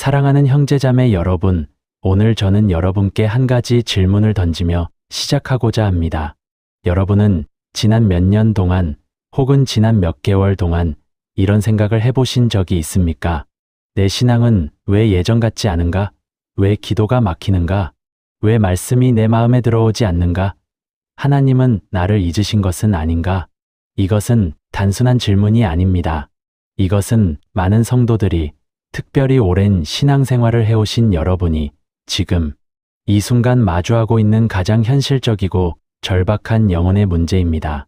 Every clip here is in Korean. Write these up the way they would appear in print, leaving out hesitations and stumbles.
사랑하는 형제자매 여러분, 오늘 저는 여러분께 한 가지 질문을 던지며 시작하고자 합니다. 여러분은 지난 몇 년 동안 혹은 지난 몇 개월 동안 이런 생각을 해보신 적이 있습니까? 내 신앙은 왜 예전 같지 않은가? 왜 기도가 막히는가? 왜 말씀이 내 마음에 들어오지 않는가? 하나님은 나를 잊으신 것은 아닌가? 이것은 단순한 질문이 아닙니다. 이것은 많은 성도들이, 특별히 오랜 신앙생활을 해오신 여러분이 지금 이 순간 마주하고 있는 가장 현실적이고 절박한 영혼의 문제입니다.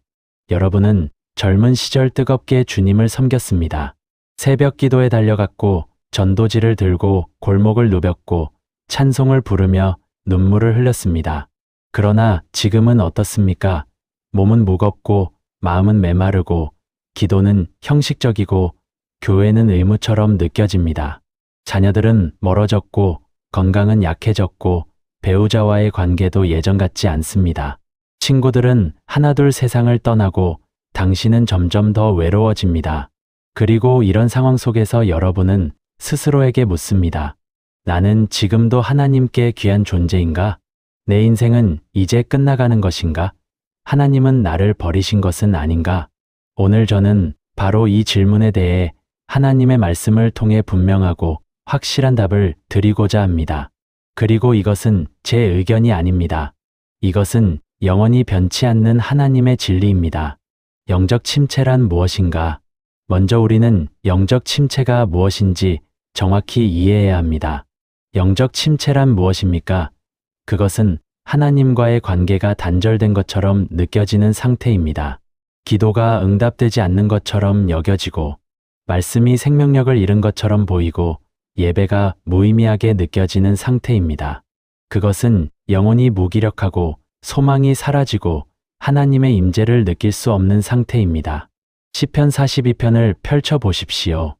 여러분은 젊은 시절 뜨겁게 주님을 섬겼습니다. 새벽 기도에 달려갔고 전도지를 들고 골목을 누볐고 찬송을 부르며 눈물을 흘렸습니다. 그러나 지금은 어떻습니까? 몸은 무겁고 마음은 메마르고 기도는 형식적이고 교회는 의무처럼 느껴집니다. 자녀들은 멀어졌고 건강은 약해졌고 배우자와의 관계도 예전 같지 않습니다. 친구들은 하나둘 세상을 떠나고 당신은 점점 더 외로워집니다. 그리고 이런 상황 속에서 여러분은 스스로에게 묻습니다. 나는 지금도 하나님께 귀한 존재인가? 내 인생은 이제 끝나가는 것인가? 하나님은 나를 버리신 것은 아닌가? 오늘 저는 바로 이 질문에 대해 하나님의 말씀을 통해 분명하고 확실한 답을 드리고자 합니다. 그리고 이것은 제 의견이 아닙니다. 이것은 영원히 변치 않는 하나님의 진리입니다. 영적 침체란 무엇인가? 먼저 우리는 영적 침체가 무엇인지 정확히 이해해야 합니다. 영적 침체란 무엇입니까? 그것은 하나님과의 관계가 단절된 것처럼 느껴지는 상태입니다. 기도가 응답되지 않는 것처럼 여겨지고, 말씀이 생명력을 잃은 것처럼 보이고, 예배가 무의미하게 느껴지는 상태입니다. 그것은 영혼이 무기력하고 소망이 사라지고 하나님의 임재를 느낄 수 없는 상태입니다. 시편 42편을 펼쳐보십시오.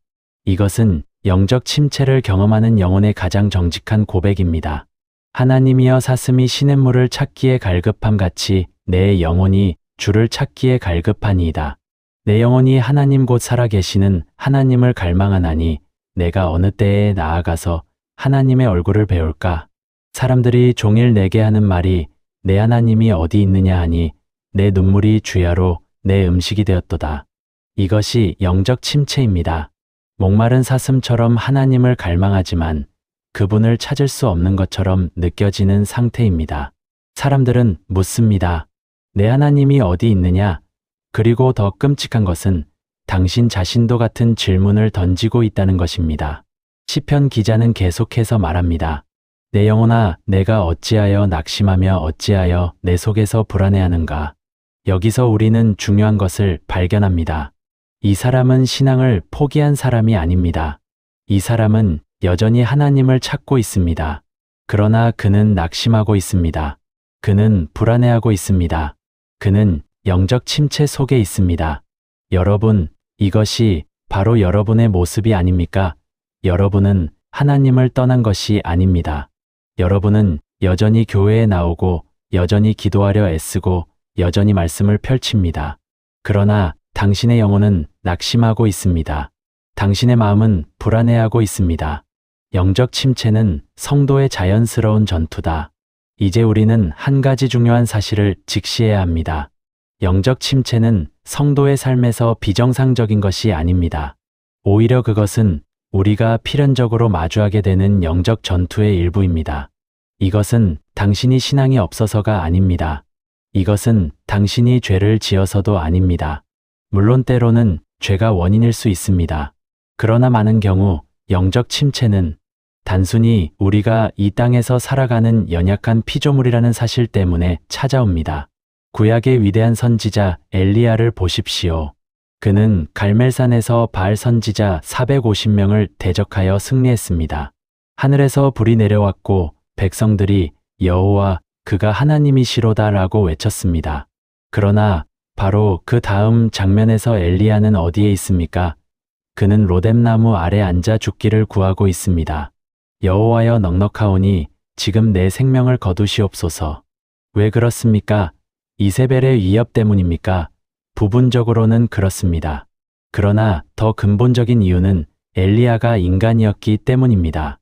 이것은 영적 침체를 경험하는 영혼의 가장 정직한 고백입니다. 하나님이여 사슴이 시냇물을 찾기에 갈급함 같이 내 영혼이 주를 찾기에 갈급하니이다. 내 영혼이 하나님 곧 살아계시는 하나님을 갈망하나니 내가 어느 때에 나아가서 하나님의 얼굴을 배울까? 사람들이 종일 내게 하는 말이 내 하나님이 어디 있느냐 하니 내 눈물이 주야로 내 음식이 되었도다. 이것이 영적 침체입니다. 목마른 사슴처럼 하나님을 갈망하지만 그분을 찾을 수 없는 것처럼 느껴지는 상태입니다. 사람들은 묻습니다. 내 하나님이 어디 있느냐? 그리고 더 끔찍한 것은 당신 자신도 같은 질문을 던지고 있다는 것입니다. 시편 기자는 계속해서 말합니다. 내 영혼아, 내가 어찌하여 낙심하며 어찌하여 내 속에서 불안해하는가? 여기서 우리는 중요한 것을 발견합니다. 이 사람은 신앙을 포기한 사람이 아닙니다. 이 사람은 여전히 하나님을 찾고 있습니다. 그러나 그는 낙심하고 있습니다. 그는 불안해하고 있습니다. 그는 영적 침체 속에 있습니다. 여러분, 이것이 바로 여러분의 모습이 아닙니까? 여러분은 하나님을 떠난 것이 아닙니다. 여러분은 여전히 교회에 나오고 여전히 기도하려 애쓰고 여전히 말씀을 펼칩니다. 그러나 당신의 영혼은 낙심하고 있습니다. 당신의 마음은 불안해하고 있습니다. 영적 침체는 성도의 자연스러운 전투다. 이제 우리는 한 가지 중요한 사실을 직시해야 합니다. 영적 침체는 성도의 삶에서 비정상적인 것이 아닙니다. 오히려 그것은 우리가 필연적으로 마주하게 되는 영적 전투의 일부입니다. 이것은 당신이 신앙이 없어서가 아닙니다. 이것은 당신이 죄를 지어서도 아닙니다. 물론 때로는 죄가 원인일 수 있습니다. 그러나 많은 경우 영적 침체는 단순히 우리가 이 땅에서 살아가는 연약한 피조물이라는 사실 때문에 찾아옵니다. 구약의 위대한 선지자 엘리야를 보십시오. 그는 갈멜산에서 바알 선지자 450명을 대적하여 승리했습니다. 하늘에서 불이 내려왔고 백성들이 여호와 그가 하나님이시로다라고 외쳤습니다. 그러나 바로 그 다음 장면에서 엘리야는 어디에 있습니까? 그는 로뎀나무 아래 앉아 죽기를 구하고 있습니다. 여호와여 넉넉하오니 지금 내 생명을 거두시옵소서. 왜 그렇습니까? 이세벨의 위협 때문입니까? 부분적으로는 그렇습니다. 그러나 더 근본적인 이유는 엘리야가 인간이었기 때문입니다.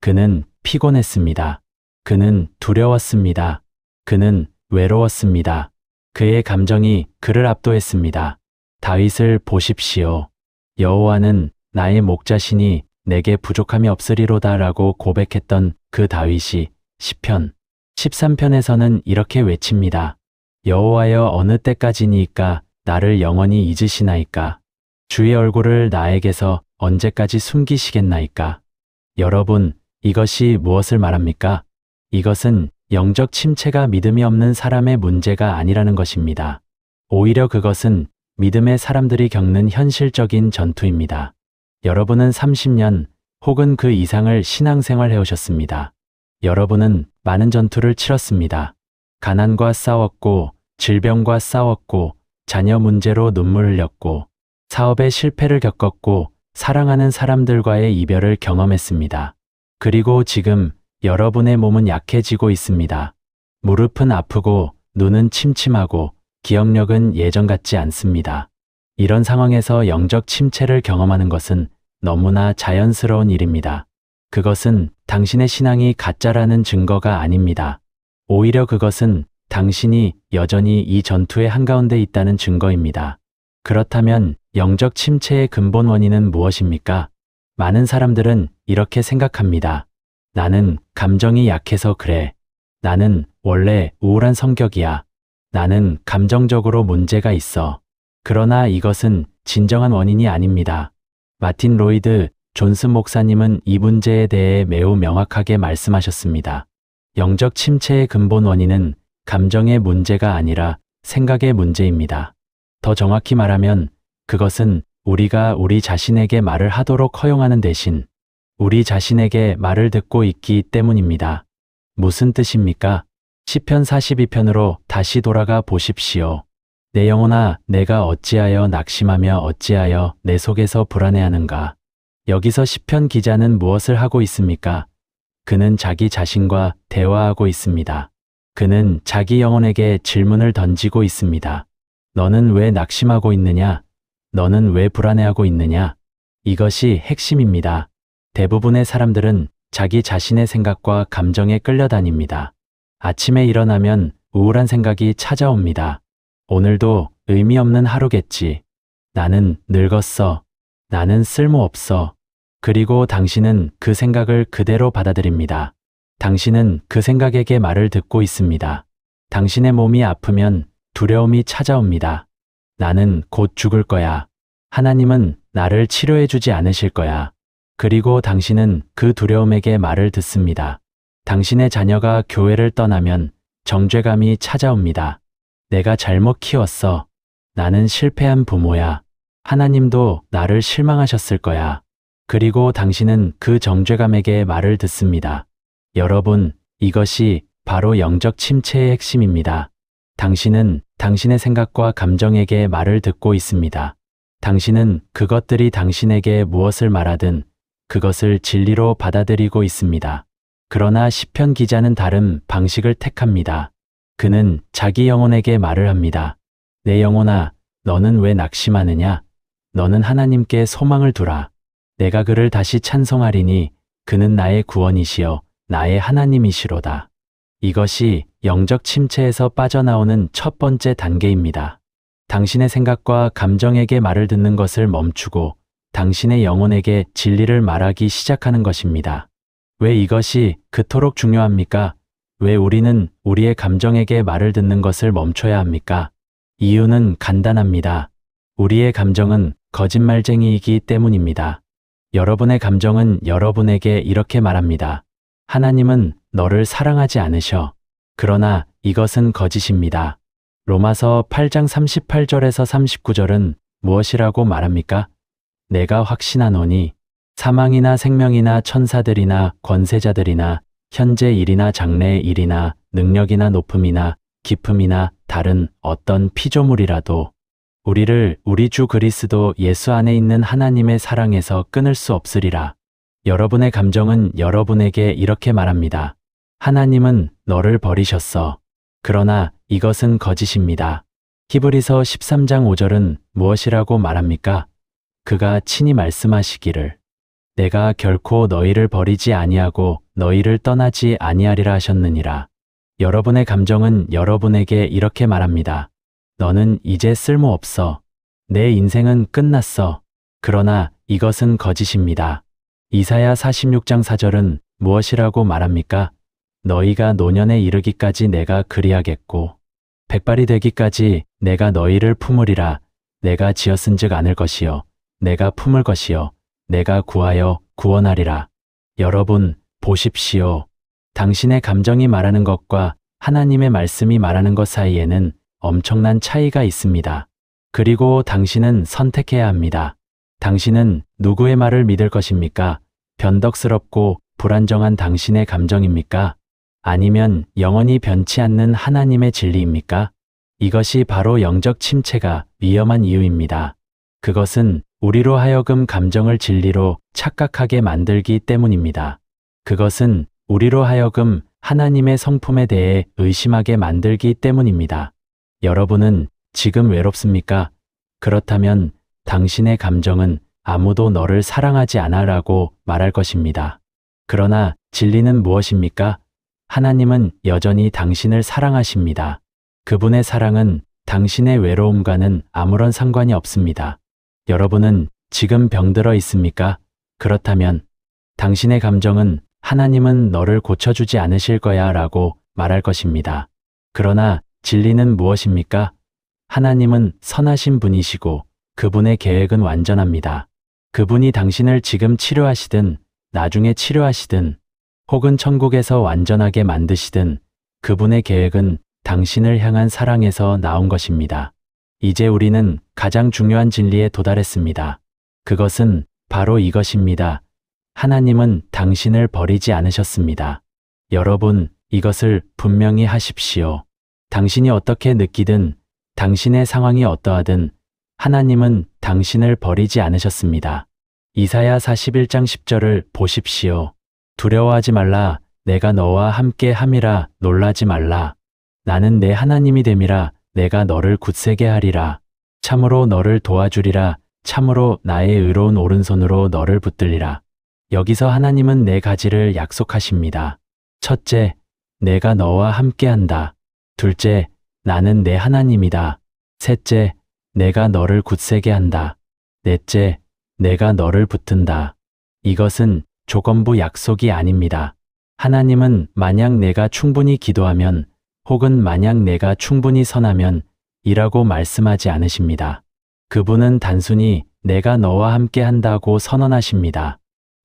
그는 피곤했습니다. 그는 두려웠습니다. 그는 외로웠습니다. 그의 감정이 그를 압도했습니다. 다윗을 보십시오. 여호와는 나의 목자시니 내게 부족함이 없으리로다라고 고백했던 그 다윗이 시편 13편에서는 이렇게 외칩니다. 여호와여 어느 때까지니이까 나를 영원히 잊으시나이까? 주의 얼굴을 나에게서 언제까지 숨기시겠나이까? 여러분, 이것이 무엇을 말합니까? 이것은 영적 침체가 믿음이 없는 사람의 문제가 아니라는 것입니다. 오히려 그것은 믿음의 사람들이 겪는 현실적인 전투입니다. 여러분은 30년 혹은 그 이상을 신앙생활 해오셨습니다. 여러분은 많은 전투를 치렀습니다. 가난과 싸웠고, 질병과 싸웠고, 자녀 문제로 눈물 흘렸고, 사업의 실패를 겪었고, 사랑하는 사람들과의 이별을 경험했습니다. 그리고 지금 여러분의 몸은 약해지고 있습니다. 무릎은 아프고, 눈은 침침하고, 기억력은 예전 같지 않습니다. 이런 상황에서 영적 침체를 경험하는 것은 너무나 자연스러운 일입니다. 그것은 당신의 신앙이 가짜라는 증거가 아닙니다. 오히려 그것은 당신이 여전히 이 전투의 한가운데 있다는 증거입니다. 그렇다면 영적 침체의 근본 원인은 무엇입니까? 많은 사람들은 이렇게 생각합니다. 나는 감정이 약해서 그래. 나는 원래 우울한 성격이야. 나는 감정적으로 문제가 있어. 그러나 이것은 진정한 원인이 아닙니다. 마틴 로이드 존슨 목사님은 이 문제에 대해 매우 명확하게 말씀하셨습니다. 영적 침체의 근본 원인은 감정의 문제가 아니라 생각의 문제입니다. 더 정확히 말하면 그것은 우리가 우리 자신에게 말을 하도록 허용하는 대신 우리 자신에게 말을 듣고 있기 때문입니다. 무슨 뜻입니까? 시편 42편으로 다시 돌아가 보십시오. 내 영혼아, 내가 어찌하여 낙심하며 어찌하여 내 속에서 불안해하는가? 여기서 시편 기자는 무엇을 하고 있습니까? 그는 자기 자신과 대화하고 있습니다. 그는 자기 영혼에게 질문을 던지고 있습니다. 너는 왜 낙심하고 있느냐? 너는 왜 불안해하고 있느냐? 이것이 핵심입니다. 대부분의 사람들은 자기 자신의 생각과 감정에 끌려다닙니다. 아침에 일어나면 우울한 생각이 찾아옵니다. 오늘도 의미 없는 하루겠지. 나는 늙었어. 나는 쓸모없어. 그리고 당신은 그 생각을 그대로 받아들입니다. 당신은 그 생각에게 말을 듣고 있습니다. 당신의 몸이 아프면 두려움이 찾아옵니다. 나는 곧 죽을 거야. 하나님은 나를 치료해 주지 않으실 거야. 그리고 당신은 그 두려움에게 말을 듣습니다. 당신의 자녀가 교회를 떠나면 정죄감이 찾아옵니다. 내가 잘못 키웠어. 나는 실패한 부모야. 하나님도 나를 실망하셨을 거야. 그리고 당신은 그 정죄감에게 말을 듣습니다. 여러분, 이것이 바로 영적 침체의 핵심입니다. 당신은 당신의 생각과 감정에게 말을 듣고 있습니다. 당신은 그것들이 당신에게 무엇을 말하든 그것을 진리로 받아들이고 있습니다. 그러나 시편 기자는 다른 방식을 택합니다. 그는 자기 영혼에게 말을 합니다. 내 영혼아, 너는 왜 낙심하느냐? 너는 하나님께 소망을 두라. 내가 그를 다시 찬송하리니 그는 나의 구원이시여 나의 하나님이시로다. 이것이 영적 침체에서 빠져나오는 첫 번째 단계입니다. 당신의 생각과 감정에게 말을 듣는 것을 멈추고 당신의 영혼에게 진리를 말하기 시작하는 것입니다. 왜 이것이 그토록 중요합니까? 왜 우리는 우리의 감정에게 말을 듣는 것을 멈춰야 합니까? 이유는 간단합니다. 우리의 감정은 거짓말쟁이이기 때문입니다. 여러분의 감정은 여러분에게 이렇게 말합니다. 하나님은 너를 사랑하지 않으셔. 그러나 이것은 거짓입니다. 로마서 8장 38절에서 39절은 무엇이라고 말합니까? 내가 확신하노니 사망이나 생명이나 천사들이나 권세자들이나 현재 일이나 장래의 일이나 능력이나 높음이나 깊음이나 다른 어떤 피조물이라도 우리를 우리 주 그리스도 예수 안에 있는 하나님의 사랑에서 끊을 수 없으리라. 여러분의 감정은 여러분에게 이렇게 말합니다. 하나님은 너를 버리셨어. 그러나 이것은 거짓입니다. 히브리서 13장 5절은 무엇이라고 말합니까? 그가 친히 말씀하시기를 내가 결코 너희를 버리지 아니하고 너희를 떠나지 아니하리라 하셨느니라. 여러분의 감정은 여러분에게 이렇게 말합니다. 너는 이제 쓸모없어. 내 인생은 끝났어. 그러나 이것은 거짓입니다. 이사야 46장 4절은 무엇이라고 말합니까? 너희가 노년에 이르기까지 내가 그리하겠고 백발이 되기까지 내가 너희를 품으리라. 내가 지었은즉 않을 것이요 내가 품을 것이요 내가 구하여 구원하리라. 여러분 보십시오. 당신의 감정이 말하는 것과 하나님의 말씀이 말하는 것 사이에는 엄청난 차이가 있습니다. 그리고 당신은 선택해야 합니다. 당신은 누구의 말을 믿을 것입니까? 변덕스럽고 불안정한 당신의 감정입니까? 아니면 영원히 변치 않는 하나님의 진리입니까? 이것이 바로 영적 침체가 위험한 이유입니다. 그것은 우리로 하여금 감정을 진리로 착각하게 만들기 때문입니다. 그것은 우리로 하여금 하나님의 성품에 대해 의심하게 만들기 때문입니다. 여러분은 지금 외롭습니까? 그렇다면 당신의 감정은 아무도 너를 사랑하지 않아라고 말할 것입니다. 그러나 진리는 무엇입니까? 하나님은 여전히 당신을 사랑하십니다. 그분의 사랑은 당신의 외로움과는 아무런 상관이 없습니다. 여러분은 지금 병들어 있습니까? 그렇다면 당신의 감정은 하나님은 너를 고쳐주지 않으실 거야 라고 말할 것입니다. 그러나 진리는 무엇입니까? 하나님은 선하신 분이시고 그분의 계획은 완전합니다. 그분이 당신을 지금 치료하시든 나중에 치료하시든 혹은 천국에서 완전하게 만드시든 그분의 계획은 당신을 향한 사랑에서 나온 것입니다. 이제 우리는 가장 중요한 진리에 도달했습니다. 그것은 바로 이것입니다. 하나님은 당신을 버리지 않으셨습니다. 여러분, 이것을 분명히 하십시오. 당신이 어떻게 느끼든 당신의 상황이 어떠하든 하나님은 당신을 버리지 않으셨습니다. 이사야 41장 10절을 보십시오. 두려워하지 말라. 내가 너와 함께 함이라. 놀라지 말라. 나는 내 하나님이 됨이라. 내가 너를 굳세게 하리라. 참으로 너를 도와주리라. 참으로 나의 의로운 오른손으로 너를 붙들리라. 여기서 하나님은 네 가지를 약속하십니다. 첫째, 내가 너와 함께한다. 둘째, 나는 내 하나님이다. 셋째, 내가 너를 굳세게 한다. 넷째, 내가 너를 붙든다. 이것은 조건부 약속이 아닙니다. 하나님은 만약 내가 충분히 기도하면 혹은 만약 내가 충분히 선하면 이라고 말씀하지 않으십니다. 그분은 단순히 내가 너와 함께 한다고 선언하십니다.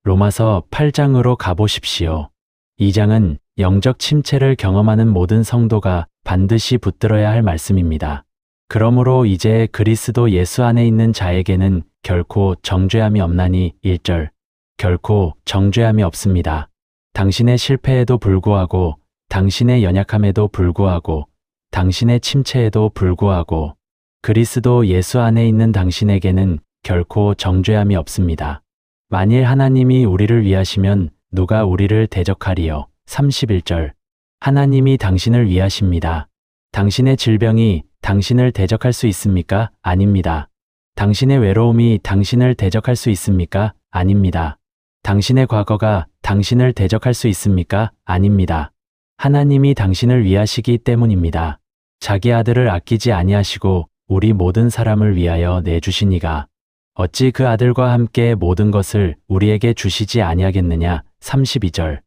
로마서 8장으로 가보십시오. 이 장은 영적 침체를 경험하는 모든 성도가 반드시 붙들어야 할 말씀입니다. 그러므로 이제 그리스도 예수 안에 있는 자에게는 결코 정죄함이 없나니 1절. 결코 정죄함이 없습니다. 당신의 실패에도 불구하고, 당신의 연약함에도 불구하고, 당신의 침체에도 불구하고, 그리스도 예수 안에 있는 당신에게는 결코 정죄함이 없습니다. 만일 하나님이 우리를 위하시면 누가 우리를 대적하리요? 31절. 하나님이 당신을 위하십니다. 당신의 질병이 당신을 대적할 수 있습니까? 아닙니다. 당신의 외로움이 당신을 대적할 수 있습니까? 아닙니다. 당신의 과거가 당신을 대적할 수 있습니까? 아닙니다. 하나님이 당신을 위하시기 때문입니다. 자기 아들을 아끼지 아니하시고 우리 모든 사람을 위하여 내주신 이가 어찌 그 아들과 함께 모든 것을 우리에게 주시지 아니하겠느냐? 32절.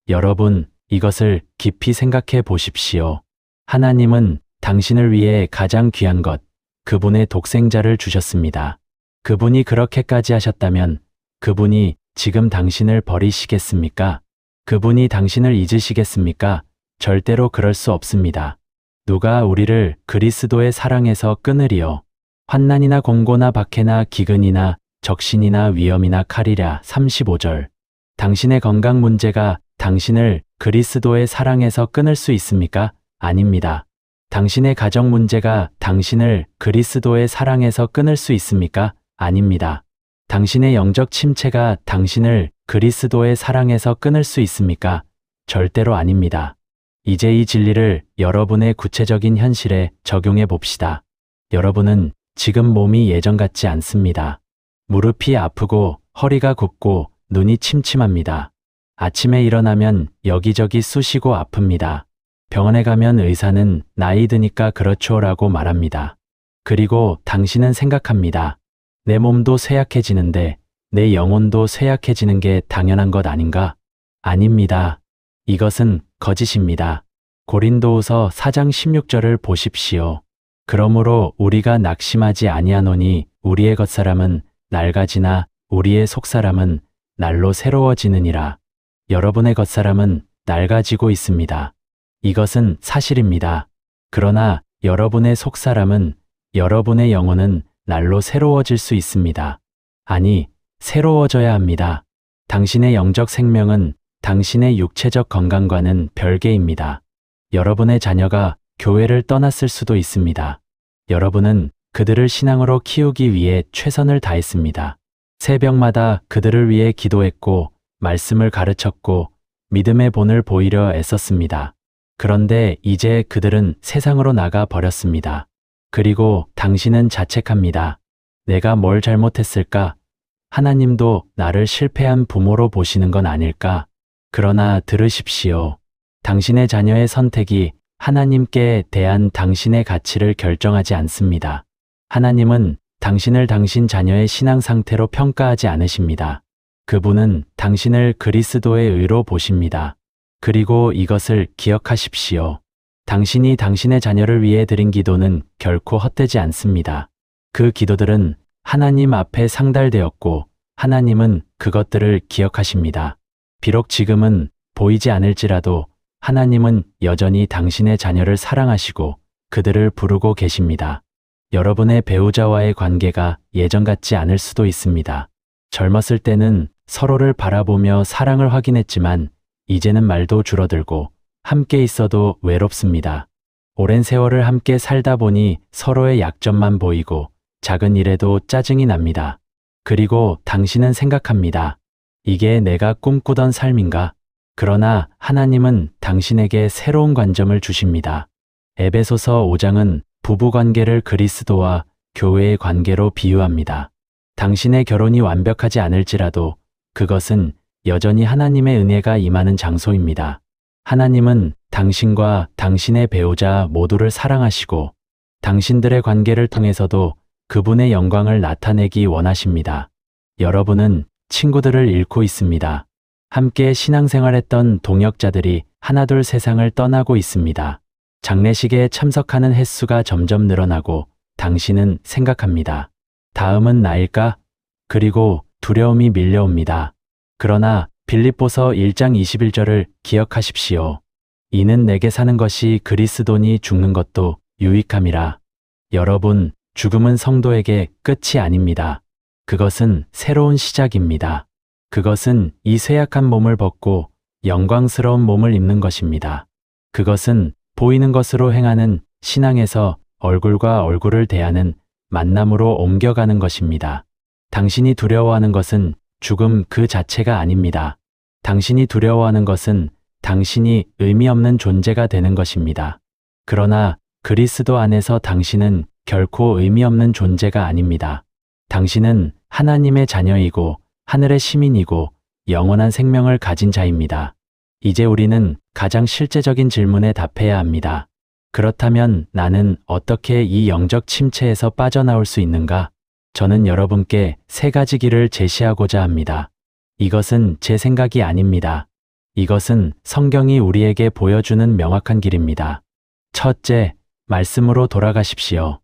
여러분, 이것을 깊이 생각해 보십시오. 하나님은 당신을 위해 가장 귀한 것, 그분의 독생자를 주셨습니다. 그분이 그렇게까지 하셨다면 그분이 지금 당신을 버리시겠습니까? 그분이 당신을 잊으시겠습니까? 절대로 그럴 수 없습니다. 누가 우리를 그리스도의 사랑에서 끊으리요? 환난이나 공고나 박해나 기근이나 적신이나 위험이나 칼이랴. 35절. 당신의 건강 문제가 당신을 그리스도의 사랑에서 끊을 수 있습니까? 아닙니다. 당신의 가정 문제가 당신을 그리스도의 사랑에서 끊을 수 있습니까? 아닙니다. 당신의 영적 침체가 당신을 그리스도의 사랑에서 끊을 수 있습니까? 절대로 아닙니다. 이제 이 진리를 여러분의 구체적인 현실에 적용해 봅시다. 여러분은 지금 몸이 예전 같지 않습니다. 무릎이 아프고 허리가 굽고 눈이 침침합니다. 아침에 일어나면 여기저기 쑤시고 아픕니다. 병원에 가면 의사는 나이 드니까 그렇죠라고 말합니다. 그리고 당신은 생각합니다. 내 몸도 쇠약해지는데 내 영혼도 쇠약해지는 게 당연한 것 아닌가? 아닙니다. 이것은 거짓입니다. 고린도후서 4장 16절을 보십시오. 그러므로 우리가 낙심하지 아니하노니 우리의 겉사람은 낡아지나 우리의 속사람은 날로 새로워지느니라. 여러분의 겉사람은 낡아지고 있습니다. 이것은 사실입니다. 그러나 여러분의 속사람은, 여러분의 영혼은 날로 새로워질 수 있습니다. 아니, 새로워져야 합니다. 당신의 영적 생명은 당신의 육체적 건강과는 별개입니다. 여러분의 자녀가 교회를 떠났을 수도 있습니다. 여러분은 그들을 신앙으로 키우기 위해 최선을 다했습니다. 새벽마다 그들을 위해 기도했고, 말씀을 가르쳤고, 믿음의 본을 보이려 애썼습니다. 그런데 이제 그들은 세상으로 나가 버렸습니다. 그리고 당신은 자책합니다. 내가 뭘 잘못했을까? 하나님도 나를 실패한 부모로 보시는 건 아닐까? 그러나 들으십시오. 당신의 자녀의 선택이 하나님께 대한 당신의 가치를 결정하지 않습니다. 하나님은 당신을 당신 자녀의 신앙 상태로 평가하지 않으십니다. 그분은 당신을 그리스도의 의로 보십니다. 그리고 이것을 기억하십시오. 당신이 당신의 자녀를 위해 드린 기도는 결코 헛되지 않습니다. 그 기도들은 하나님 앞에 상달되었고 하나님은 그것들을 기억하십니다. 비록 지금은 보이지 않을지라도 하나님은 여전히 당신의 자녀를 사랑하시고 그들을 부르고 계십니다. 여러분의 배우자와의 관계가 예전 같지 않을 수도 있습니다. 젊었을 때는 서로를 바라보며 사랑을 확인했지만 이제는 말도 줄어들고 함께 있어도 외롭습니다. 오랜 세월을 함께 살다 보니 서로의 약점만 보이고 작은 일에도 짜증이 납니다. 그리고 당신은 생각합니다. 이게 내가 꿈꾸던 삶인가? 그러나 하나님은 당신에게 새로운 관점을 주십니다. 에베소서 5장은 부부관계를 그리스도와 교회의 관계로 비유합니다. 당신의 결혼이 완벽하지 않을지라도 그것은 여전히 하나님의 은혜가 임하는 장소입니다. 하나님은 당신과 당신의 배우자 모두를 사랑하시고 당신들의 관계를 통해서도 그분의 영광을 나타내기 원하십니다. 여러분은 친구들을 잃고 있습니다. 함께 신앙생활했던 동역자들이 하나둘 세상을 떠나고 있습니다. 장례식에 참석하는 횟수가 점점 늘어나고 당신은 생각합니다. 다음은 나일까? 그리고 두려움이 밀려옵니다. 그러나 빌립보서 1장 21절을 기억하십시오. 이는 내게 사는 것이 그리스도니 죽는 것도 유익함이라. 여러분, 죽음은 성도에게 끝이 아닙니다. 그것은 새로운 시작입니다. 그것은 이 쇠약한 몸을 벗고 영광스러운 몸을 입는 것입니다. 그것은 보이는 것으로 행하는 신앙에서 얼굴과 얼굴을 대하는 만남으로 옮겨가는 것입니다. 당신이 두려워하는 것은 죽음 그 자체가 아닙니다. 당신이 두려워하는 것은 당신이 의미 없는 존재가 되는 것입니다. 그러나 그리스도 안에서 당신은 결코 의미 없는 존재가 아닙니다. 당신은 하나님의 자녀이고 하늘의 시민이고 영원한 생명을 가진 자입니다. 이제 우리는 가장 실제적인 질문에 답해야 합니다. 그렇다면 나는 어떻게 이 영적 침체에서 빠져나올 수 있는가? 저는 여러분께 세 가지 길을 제시하고자 합니다. 이것은 제 생각이 아닙니다. 이것은 성경이 우리에게 보여주는 명확한 길입니다. 첫째, 말씀으로 돌아가십시오.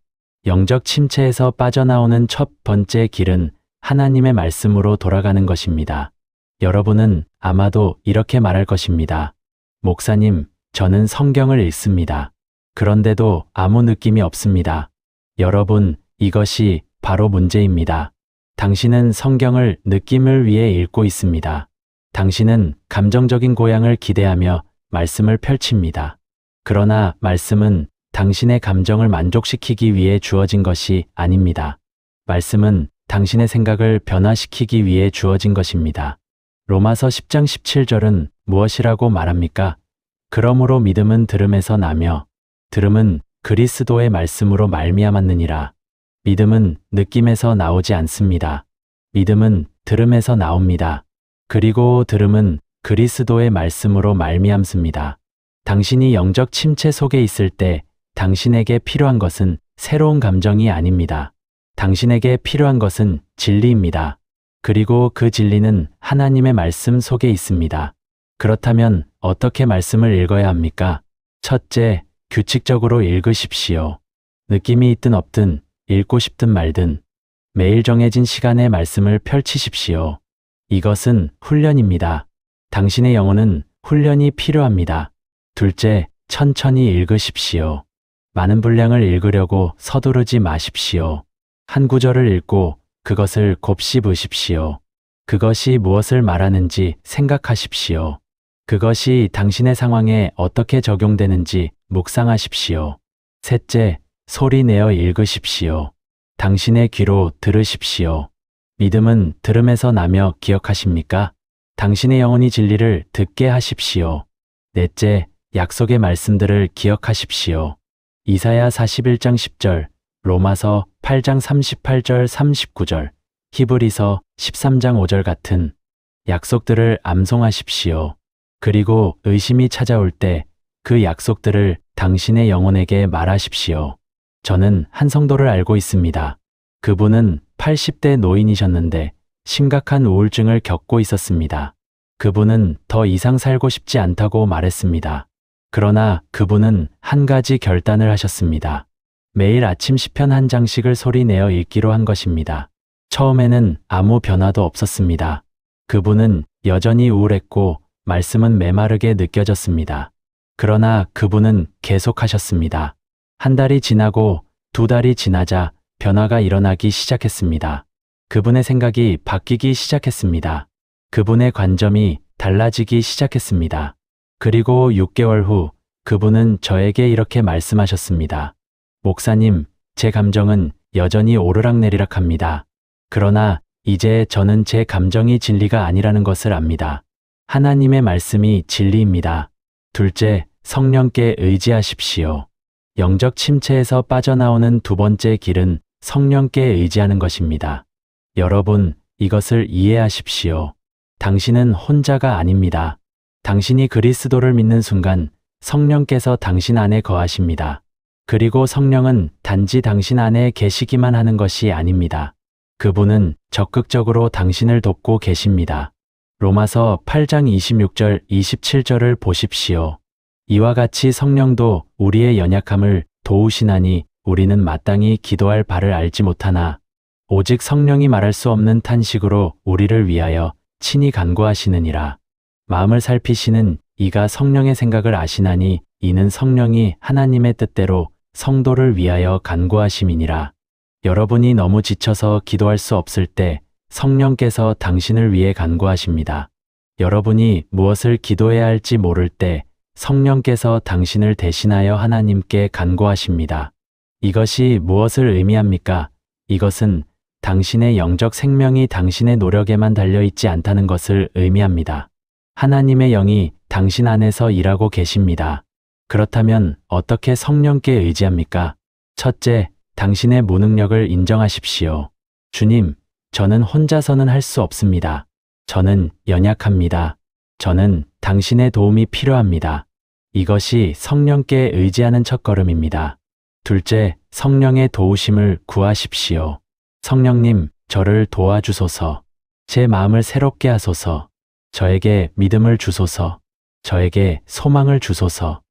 영적 침체에서 빠져나오는 첫 번째 길은 하나님의 말씀으로 돌아가는 것입니다. 여러분은 아마도 이렇게 말할 것입니다. 목사님, 저는 성경을 읽습니다. 그런데도 아무 느낌이 없습니다. 여러분, 이것이 바로 문제입니다. 당신은 성경을 느낌을 위해 읽고 있습니다. 당신은 감정적인 고향을 기대하며 말씀을 펼칩니다. 그러나 말씀은 당신의 감정을 만족시키기 위해 주어진 것이 아닙니다. 말씀은 당신의 생각을 변화시키기 위해 주어진 것입니다. 로마서 10장 17절은 무엇이라고 말합니까? 그러므로 믿음은 들음에서 나며 들음은 그리스도의 말씀으로 말미암았느니라. 믿음은 느낌에서 나오지 않습니다. 믿음은 들음에서 나옵니다. 그리고 들음은 그리스도의 말씀으로 말미암습니다. 당신이 영적 침체 속에 있을 때 당신에게 필요한 것은 새로운 감정이 아닙니다. 당신에게 필요한 것은 진리입니다. 그리고 그 진리는 하나님의 말씀 속에 있습니다. 그렇다면 어떻게 말씀을 읽어야 합니까? 첫째, 규칙적으로 읽으십시오. 느낌이 있든 없든, 읽고 싶든 말든, 매일 정해진 시간에 말씀을 펼치십시오. 이것은 훈련입니다. 당신의 영혼은 훈련이 필요합니다. 둘째, 천천히 읽으십시오. 많은 분량을 읽으려고 서두르지 마십시오. 한 구절을 읽고 그것을 곱씹으십시오. 그것이 무엇을 말하는지 생각하십시오. 그것이 당신의 상황에 어떻게 적용되는지 묵상하십시오. 셋째, 소리 내어 읽으십시오. 당신의 귀로 들으십시오. 믿음은 들음에서 나며 기억하십니까? 당신의 영혼이 진리를 듣게 하십시오. 넷째, 약속의 말씀들을 기억하십시오. 이사야 41장 10절, 로마서 8장 38절 39절, 히브리서 13장 5절 같은 약속들을 암송하십시오. 그리고 의심이 찾아올 때 그 약속들을 당신의 영혼에게 말하십시오. 저는 한 성도를 알고 있습니다. 그분은 80대 노인이셨는데 심각한 우울증을 겪고 있었습니다. 그분은 더 이상 살고 싶지 않다고 말했습니다. 그러나 그분은 한 가지 결단을 하셨습니다. 매일 아침 시편 한 장씩을 소리내어 읽기로 한 것입니다. 처음에는 아무 변화도 없었습니다. 그분은 여전히 우울했고 말씀은 메마르게 느껴졌습니다. 그러나 그분은 계속하셨습니다. 한 달이 지나고 두 달이 지나자 변화가 일어나기 시작했습니다. 그분의 생각이 바뀌기 시작했습니다. 그분의 관점이 달라지기 시작했습니다. 그리고 6개월 후 그분은 저에게 이렇게 말씀하셨습니다. 목사님, 제 감정은 여전히 오르락내리락 합니다. 그러나 이제 저는 제 감정이 진리가 아니라는 것을 압니다. 하나님의 말씀이 진리입니다. 둘째, 성령께 의지하십시오. 영적 침체에서 빠져나오는 두 번째 길은 성령께 의지하는 것입니다. 여러분, 이것을 이해하십시오. 당신은 혼자가 아닙니다. 당신이 그리스도를 믿는 순간 성령께서 당신 안에 거하십니다. 그리고 성령은 단지 당신 안에 계시기만 하는 것이 아닙니다. 그분은 적극적으로 당신을 돕고 계십니다. 로마서 8장 26절, 27절을 보십시오. 이와 같이 성령도 우리의 연약함을 도우시나니 우리는 마땅히 기도할 바를 알지 못하나 오직 성령이 말할 수 없는 탄식으로 우리를 위하여 친히 간구하시느니라. 마음을 살피시는 이가 성령의 생각을 아시나니 이는 성령이 하나님의 뜻대로 성도를 위하여 간구하심이니라. 여러분이 너무 지쳐서 기도할 수 없을 때 성령께서 당신을 위해 간구하십니다. 여러분이 무엇을 기도해야 할지 모를 때 성령께서 당신을 대신하여 하나님께 간구하십니다. 이것이 무엇을 의미합니까? 이것은 당신의 영적 생명이 당신의 노력에만 달려있지 않다는 것을 의미합니다. 하나님의 영이 당신 안에서 일하고 계십니다. 그렇다면 어떻게 성령께 의지합니까? 첫째, 당신의 무능력을 인정하십시오. 주님, 저는 혼자서는 할 수 없습니다. 저는 연약합니다. 저는 당신의 도움이 필요합니다. 이것이 성령께 의지하는 첫걸음입니다. 둘째, 성령의 도우심을 구하십시오. 성령님, 저를 도와주소서. 제 마음을 새롭게 하소서. 저에게 믿음을 주소서. 저에게 소망을 주소서.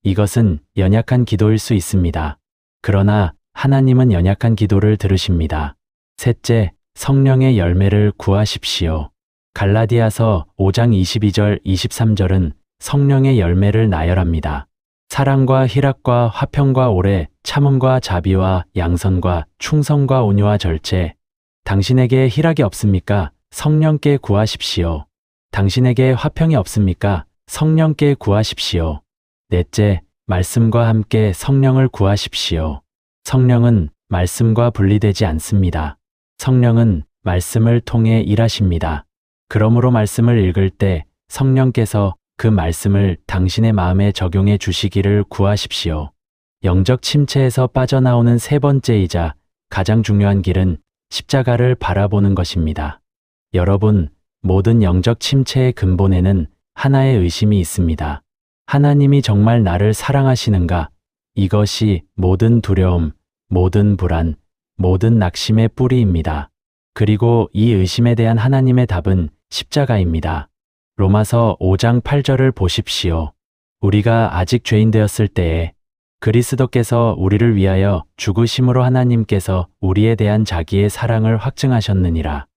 이것은 연약한 기도일 수 있습니다. 그러나 하나님은 연약한 기도를 들으십니다. 셋째, 성령의 열매를 구하십시오. 갈라디아서 5장 22절, 23절은 성령의 열매를 나열합니다. 사랑과 희락과 화평과 오래, 참음과 자비와 양선과 충성과 온유와 절제. 당신에게 희락이 없습니까? 성령께 구하십시오. 당신에게 화평이 없습니까? 성령께 구하십시오. 넷째, 말씀과 함께 성령을 구하십시오. 성령은 말씀과 분리되지 않습니다. 성령은 말씀을 통해 일하십니다. 그러므로 말씀을 읽을 때 성령께서 그 말씀을 당신의 마음에 적용해 주시기를 구하십시오. 영적 침체에서 빠져나오는 세 번째이자 가장 중요한 길은 십자가를 바라보는 것입니다. 여러분, 모든 영적 침체의 근본에는 하나의 의심이 있습니다. 하나님이 정말 나를 사랑하시는가? 이것이 모든 두려움, 모든 불안, 모든 낙심의 뿌리입니다. 그리고 이 의심에 대한 하나님의 답은 십자가입니다. 로마서 5장 8절을 보십시오. 우리가 아직 죄인 되었을 때에 그리스도께서 우리를 위하여 죽으심으로 하나님께서 우리에 대한 자기의 사랑을 확증하셨느니라.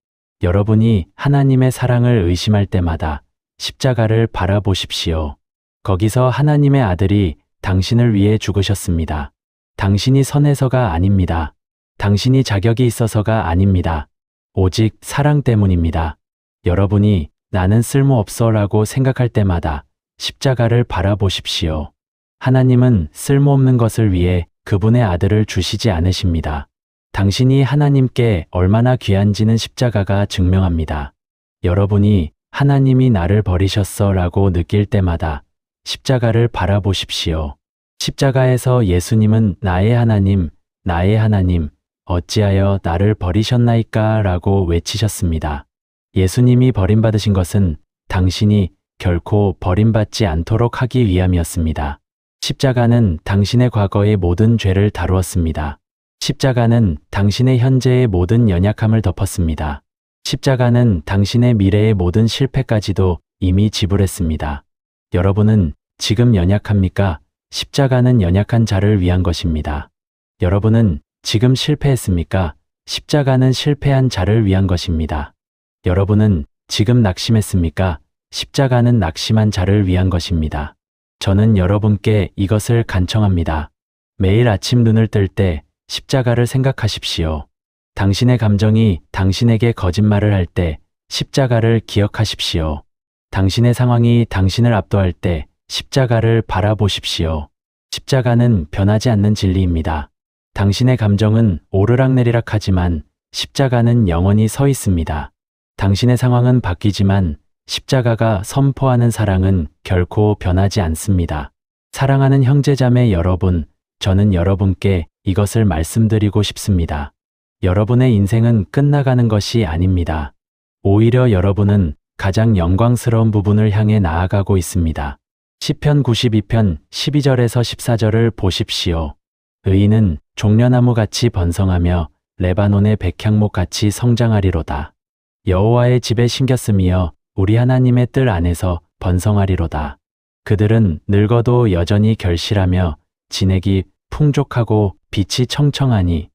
여러분이 하나님의 사랑을 의심할 때마다 십자가를 바라보십시오. 거기서 하나님의 아들이 당신을 위해 죽으셨습니다. 당신이 선해서가 아닙니다. 당신이 자격이 있어서가 아닙니다. 오직 사랑 때문입니다. 여러분이 나는 쓸모없어 라고 생각할 때마다 십자가를 바라보십시오. 하나님은 쓸모없는 것을 위해 그분의 아들을 주시지 않으십니다. 당신이 하나님께 얼마나 귀한지는 십자가가 증명합니다. 여러분이 하나님이 나를 버리셨어 라고 느낄 때마다 십자가를 바라보십시오. 십자가에서 예수님은 나의 하나님, 어찌하여 나를 버리셨나이까 라고 외치셨습니다. 예수님이 버림받으신 것은 당신이 결코 버림받지 않도록 하기 위함이었습니다. 십자가는 당신의 과거의 모든 죄를 다루었습니다. 십자가는 당신의 현재의 모든 연약함을 덮었습니다. 십자가는 당신의 미래의 모든 실패까지도 이미 지불했습니다. 여러분은 지금 연약합니까? 십자가는 연약한 자를 위한 것입니다. 여러분은 지금 실패했습니까? 십자가는 실패한 자를 위한 것입니다. 여러분은 지금 낙심했습니까? 십자가는 낙심한 자를 위한 것입니다. 저는 여러분께 이것을 간청합니다. 매일 아침 눈을 뜰 때 십자가를 생각하십시오. 당신의 감정이 당신에게 거짓말을 할 때 십자가를 기억하십시오. 당신의 상황이 당신을 압도할 때 십자가를 바라보십시오. 십자가는 변하지 않는 진리입니다. 당신의 감정은 오르락내리락 하지만 십자가는 영원히 서 있습니다. 당신의 상황은 바뀌지만 십자가가 선포하는 사랑은 결코 변하지 않습니다. 사랑하는 형제자매 여러분, 저는 여러분께 이것을 말씀드리고 싶습니다. 여러분의 인생은 끝나가는 것이 아닙니다. 오히려 여러분은 가장 영광스러운 부분을 향해 나아가고 있습니다. 시편 92편 12절에서 14절을 보십시오. 의인은 종려나무같이 번성하며 레바논의 백향목같이 성장하리로다. 여호와의 집에 심겼으며 우리 하나님의 뜰 안에서 번성하리로다. 그들은 늙어도 여전히 결실하며 진액이 풍족하고 빛이 청청하니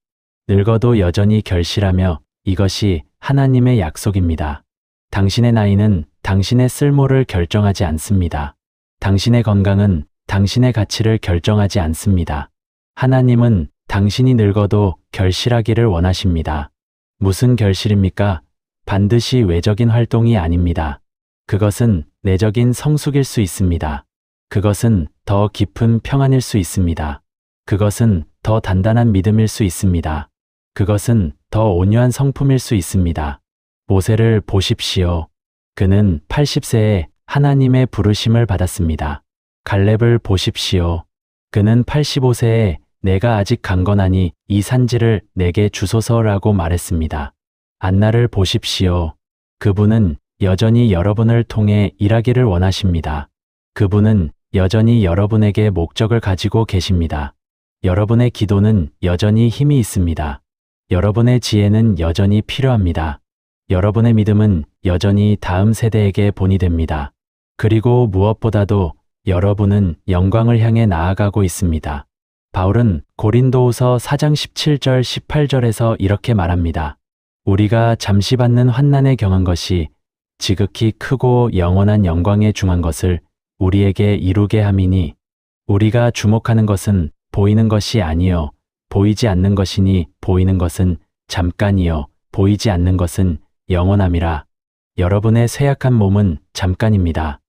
늙어도 여전히 결실하며 이것이 하나님의 약속입니다. 당신의 나이는 당신의 쓸모를 결정하지 않습니다. 당신의 건강은 당신의 가치를 결정하지 않습니다. 하나님은 당신이 늙어도 결실하기를 원하십니다. 무슨 결실입니까? 반드시 외적인 활동이 아닙니다. 그것은 내적인 성숙일 수 있습니다. 그것은 더 깊은 평안일 수 있습니다. 그것은 더 단단한 믿음일 수 있습니다. 그것은 더 온유한 성품일 수 있습니다. 모세를 보십시오. 그는 80세에 하나님의 부르심을 받았습니다. 갈렙을 보십시오. 그는 85세에 내가 아직 강건하니 이 산지를 내게 주소서라고 말했습니다. 안나를 보십시오. 그분은 여전히 여러분을 통해 일하기를 원하십니다. 그분은 여전히 여러분에게 목적을 가지고 계십니다. 여러분의 기도는 여전히 힘이 있습니다. 여러분의 지혜는 여전히 필요합니다. 여러분의 믿음은 여전히 다음 세대에게 본이 됩니다. 그리고 무엇보다도 여러분은 영광을 향해 나아가고 있습니다. 바울은 고린도후서 4장 17절 18절에서 이렇게 말합니다. 우리가 잠시 받는 환난에 경한 것이 지극히 크고 영원한 영광에 중한 것을 우리에게 이루게 함이니 우리가 주목하는 것은 보이는 것이 아니요 보이지 않는 것이니 보이는 것은 잠깐이요 보이지 않는 것은 영원함이라. 여러분의 쇠약한 몸은 잠깐입니다.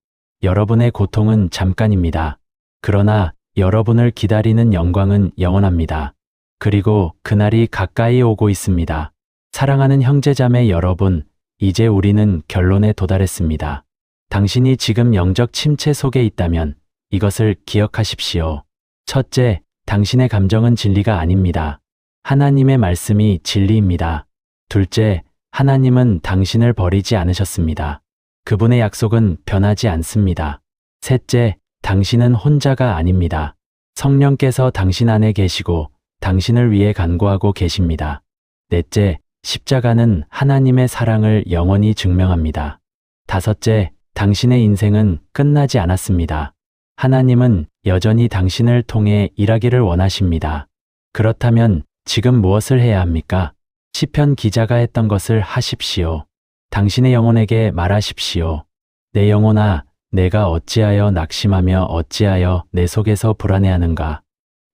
여러분의 고통은 잠깐입니다. 그러나 여러분을 기다리는 영광은 영원합니다. 그리고 그날이 가까이 오고 있습니다. 사랑하는 형제자매 여러분, 이제 우리는 결론에 도달했습니다. 당신이 지금 영적 침체 속에 있다면 이것을 기억하십시오. 첫째, 당신의 감정은 진리가 아닙니다. 하나님의 말씀이 진리입니다. 둘째, 하나님은 당신을 버리지 않으셨습니다. 그분의 약속은 변하지 않습니다. 셋째, 당신은 혼자가 아닙니다. 성령께서 당신 안에 계시고 당신을 위해 간구하고 계십니다. 넷째, 십자가는 하나님의 사랑을 영원히 증명합니다. 다섯째, 당신의 인생은 끝나지 않았습니다. 하나님은 여전히 당신을 통해 일하기를 원하십니다. 그렇다면 지금 무엇을 해야 합니까? 시편 기자가 했던 것을 하십시오. 당신의 영혼에게 말하십시오. 내 영혼아, 내가 어찌하여 낙심하며 어찌하여 내 속에서 불안해하는가?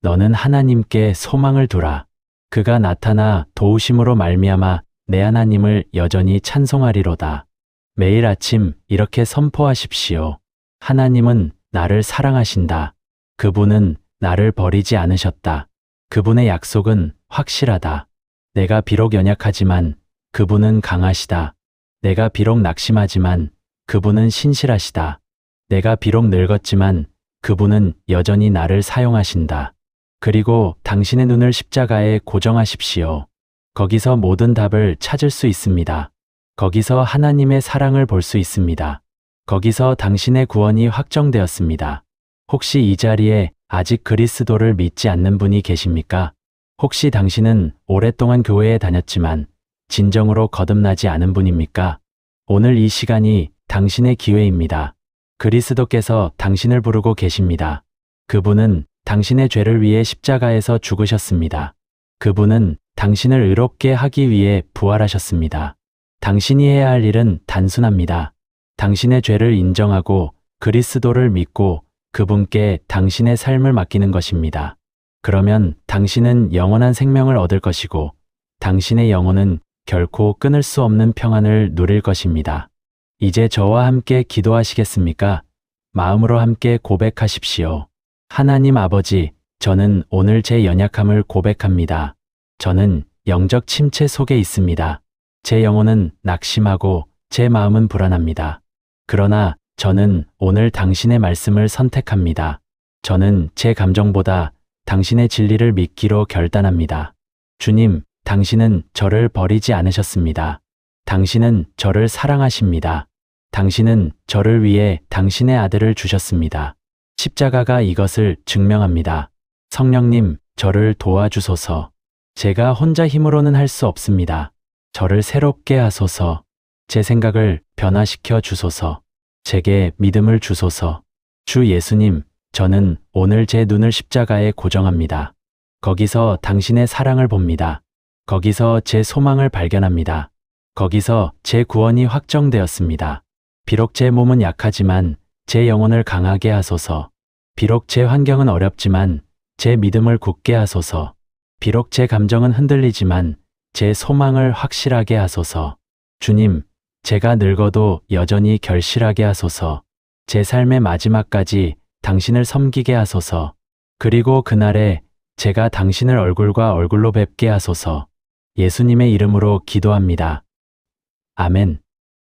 너는 하나님께 소망을 두라. 그가 나타나 도우심으로 말미암아 내 하나님을 여전히 찬송하리로다. 매일 아침 이렇게 선포하십시오. 하나님은 나를 사랑하신다. 그분은 나를 버리지 않으셨다. 그분의 약속은 확실하다. 내가 비록 연약하지만 그분은 강하시다. 내가 비록 낙심하지만 그분은 신실하시다. 내가 비록 늙었지만 그분은 여전히 나를 사용하신다. 그리고 당신의 눈을 십자가에 고정하십시오. 거기서 모든 답을 찾을 수 있습니다. 거기서 하나님의 사랑을 볼 수 있습니다. 거기서 당신의 구원이 확정되었습니다. 혹시 이 자리에 아직 그리스도를 믿지 않는 분이 계십니까? 혹시 당신은 오랫동안 교회에 다녔지만 진정으로 거듭나지 않은 분입니까? 오늘 이 시간이 당신의 기회입니다. 그리스도께서 당신을 부르고 계십니다. 그분은 당신의 죄를 위해 십자가에서 죽으셨습니다. 그분은 당신을 의롭게 하기 위해 부활하셨습니다. 당신이 해야 할 일은 단순합니다. 당신의 죄를 인정하고 그리스도를 믿고 그분께 당신의 삶을 맡기는 것입니다. 그러면 당신은 영원한 생명을 얻을 것이고 당신의 영혼은 결코 끊을 수 없는 평안을 누릴 것입니다. 이제 저와 함께 기도하시겠습니까? 마음으로 함께 고백하십시오. 하나님 아버지, 저는 오늘 제 연약함을 고백합니다. 저는 영적 침체 속에 있습니다. 제 영혼은 낙심하고 제 마음은 불안합니다. 그러나 저는 오늘 당신의 말씀을 선택합니다. 저는 제 감정보다 당신의 진리를 믿기로 결단합니다. 주님, 당신은 저를 버리지 않으셨습니다. 당신은 저를 사랑하십니다. 당신은 저를 위해 당신의 아들을 주셨습니다. 십자가가 이것을 증명합니다. 성령님, 저를 도와주소서. 제가 혼자 힘으로는 할 수 없습니다. 저를 새롭게 하소서. 제 생각을 변화시켜 주소서. 제게 믿음을 주소서. 주 예수님, 저는 오늘 제 눈을 십자가에 고정합니다. 거기서 당신의 사랑을 봅니다. 거기서 제 소망을 발견합니다. 거기서 제 구원이 확정되었습니다. 비록 제 몸은 약하지만 제 영혼을 강하게 하소서. 비록 제 환경은 어렵지만 제 믿음을 굳게 하소서. 비록 제 감정은 흔들리지만 제 소망을 확실하게 하소서. 주님, 제가 늙어도 여전히 결실하게 하소서. 제 삶의 마지막까지 당신을 섬기게 하소서. 그리고 그날에 제가 당신을 얼굴과 얼굴로 뵙게 하소서. 예수님의 이름으로 기도합니다. 아멘.